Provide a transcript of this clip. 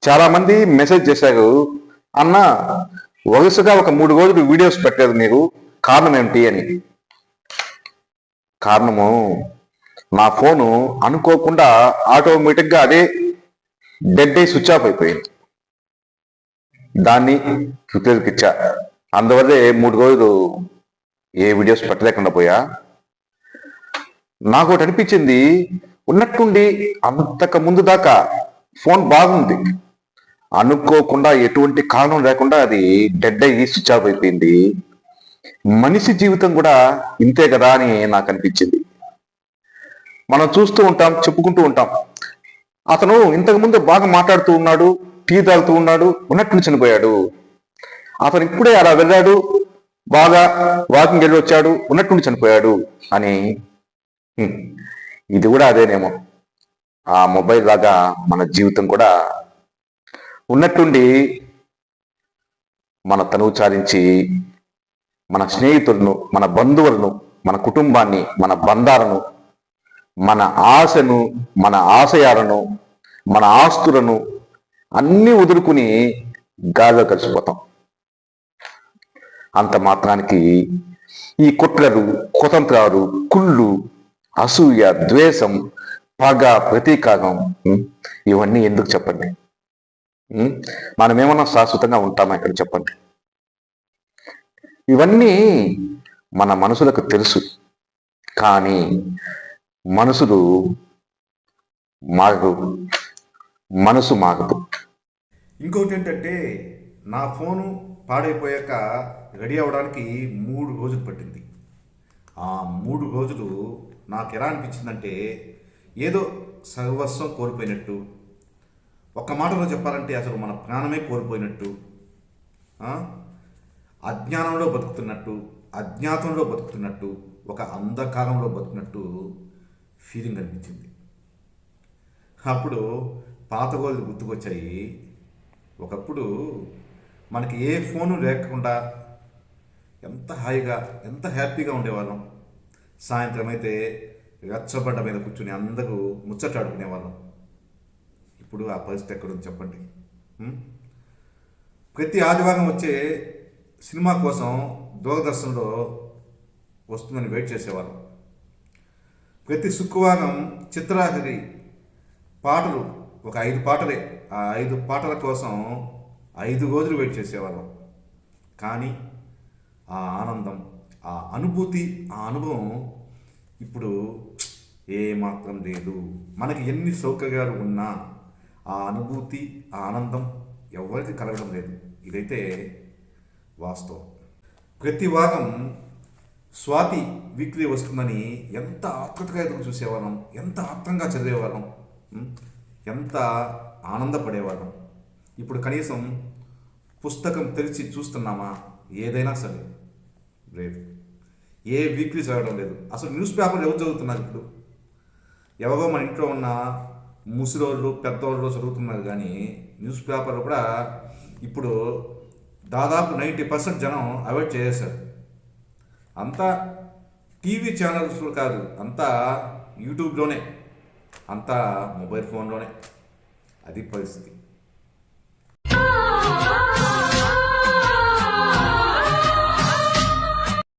చాలా మంది మెసేజ్ చేశారు, అన్న వరుసగా ఒక 3 రోజులు వీడియోస్ పెట్టలేదు మీరు, కారణం ఏమిటి అని. కారణము, నా ఫోను అనుకోకుండా ఆటోమేటిక్గా అదే డెడ్ అయి స్విచ్ ఆఫ్ అయిపోయింది. దాన్ని రిపేర్కి ఇచ్చా. అందువల్లే 3 రోజులు ఏ వీడియోస్ పెట్టలేకుండా పోయా. నాకు ఒకటి అనిపించింది, ఉన్నట్టుండి అంతకు ముందు దాకా ఫోన్ బాగుంది, అనుకోకుండా ఎటువంటి కారణం లేకుండా అది డెడ్ అయ్యి స్విచ్ ఆఫ్ అయిపోయింది. మనిషి జీవితం కూడా ఇంతే కదా అని నాకు అనిపించింది. మనం చూస్తూ ఉంటాం, చెప్పుకుంటూ ఉంటాం, అతను ఇంతకు ముందు బాగా మాట్లాడుతూ ఉన్నాడు, టీ తాగుతూ ఉన్నాడు, ఉన్నట్టు చనిపోయాడు. అతను ఇప్పుడే అలా వెళ్ళాడు, బాగా వాకింగ్ వెళ్ళి వచ్చాడు, ఉన్నట్టుండి చనిపోయాడు అని. ఇది కూడా అదేనేమో. ఆ మొబైల్ లాగా మన జీవితం కూడా ఉన్నట్టుండి మన తనువు చాలించి మన స్నేహితులను, మన బంధువులను, మన కుటుంబాన్ని, మన బంధాలను, మన ఆశను, మన ఆశయాలను, మన ఆస్తులను అన్నీ వదులుకుని గాల్లో కలిసిపోతాం. అంత మాత్రానికి ఈ కుట్రలు, కుతంత్రాలు, కుళ్ళు, అసూయ, ద్వేషం, పగ, ప్రతీకారం ఇవన్నీ ఎందుకు చెప్పండి? మనమేమన్నా శాశ్వతంగా ఉంటామా ఇక్కడ చెప్పండి? ఇవన్నీ మన మనసులకు తెలుసు, కానీ మనసులు మారదు, మనసు మారదు. ఇంకొకటి ఏంటంటే, నా ఫోను పాడైపోయాక రెడీ అవ్వడానికి 3 రోజులు పట్టింది. ఆ 3 రోజులు నాకు ఎలా అనిపించిందంటే, ఏదో సర్వస్వం కోల్పోయినట్టు, ఒక్క మాటలో చెప్పాలంటే అసలు మన ప్రాణమే కోల్పోయినట్టు, అజ్ఞానంలో బతుకుతున్నట్టు, అజ్ఞాతంలో బతుకుతున్నట్టు, ఒక అంధకారంలో బతుకున్నట్టు ఫీలింగ్ అనిపించింది. అప్పుడు పాత గోళ్ళు గుర్తుకొచ్చాయి. ఒకప్పుడు మనకి ఏ ఫోను లేకుండా ఎంత హాయిగా, ఎంత హ్యాపీగా ఉండేవాళ్ళం. సాయంత్రం అయితే రచ్చబడ్డ మీద కూర్చుని అందరూ ముచ్చటాడుకునేవాళ్ళం. ఇప్పుడు ఆ పరిస్థితి ఎక్కడుంది చెప్పండి? ప్రతి ఆదివారం వచ్చే సినిమా కోసం దూరదర్శన్లో వస్తుందని వెయిట్ చేసేవాళ్ళం. ప్రతి శుక్రవారం చిత్రహారి పాటలు, ఒక 5 పాటలే, ఆ 5 పాటల కోసం 5 రోజులు వెయిట్ చేసేవాళ్ళం. కానీ ఆ ఆనందం, ఆ అనుభూతి, ఆ అనుభవం ఇప్పుడు ఏమాత్రం లేదు. మనకి ఎన్ని సౌకర్యాలు ఉన్నా ఆ అనుభూతి, ఆ ఆనందం ఎవరికి కలగడం లేదు. ఇదైతే వాస్తవం. ప్రతి వారం స్వాతి వీక్లీ వస్తుందని ఎంత ఆత్రుతగా ఎదురు చూసేవాళ్ళం, ఎంత ఆత్రంగా చదివేవాళ్ళం, ఎంత ఆనందపడేవాళ్ళం. ఇప్పుడు కనీసం పుస్తకం తెరిచి చూస్తున్నామా? ఏదైనా సరే లేదు. ఏ వీక్లీ చదవడం లేదు. అసలు న్యూస్ పేపర్ ఎవరు చదువుతున్నారు ఇప్పుడు? ఎవరో మన ఇంట్లో ఉన్న ముసిరోళ్ళు, పెద్దవాళ్ళు చదువుతున్నారు, కానీ న్యూస్ పేపర్లు కూడా ఇప్పుడు దాదాపు 90% జనం అవాయిడ్ చేసేశారు. అంతా టీవీ ఛానల్స్ కాదు, అంతా యూట్యూబ్లోనే, అంతా మొబైల్ ఫోన్లోనే. అది పరిస్థితి.